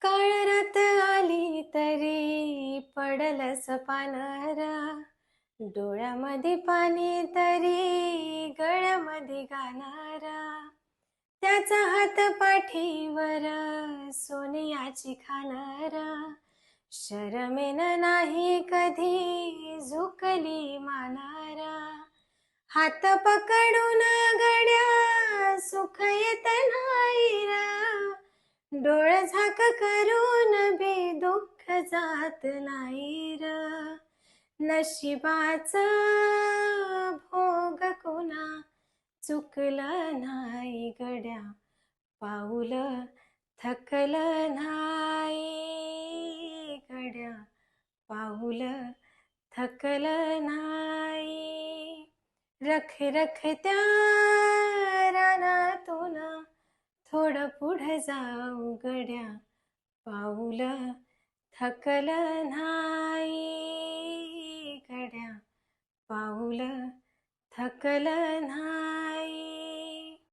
काळ रात आली तरी पडलस पानहरा, डोळ्यामध्ये पाणी तरी गळ्यामध्ये गाणारा. त्याचा हात पाठीवर सोनियाची खानरा, शरमेन नाही कधी झुकली मानारा. हात पकडून गड्या सुख येत नाही रा, डोळ झाक करून बी दुःख जात नाही र. नशिबाचा भोग कुणा चुकलं नाही गड्या, पाऊल थकलं नाही गड्या, पाऊल थकलं नाही. रख रख त्या रानातून थोडं पुढे जाऊ गड्या, पाऊल थकलं नाही गड्या, पाऊल थकलं नाही.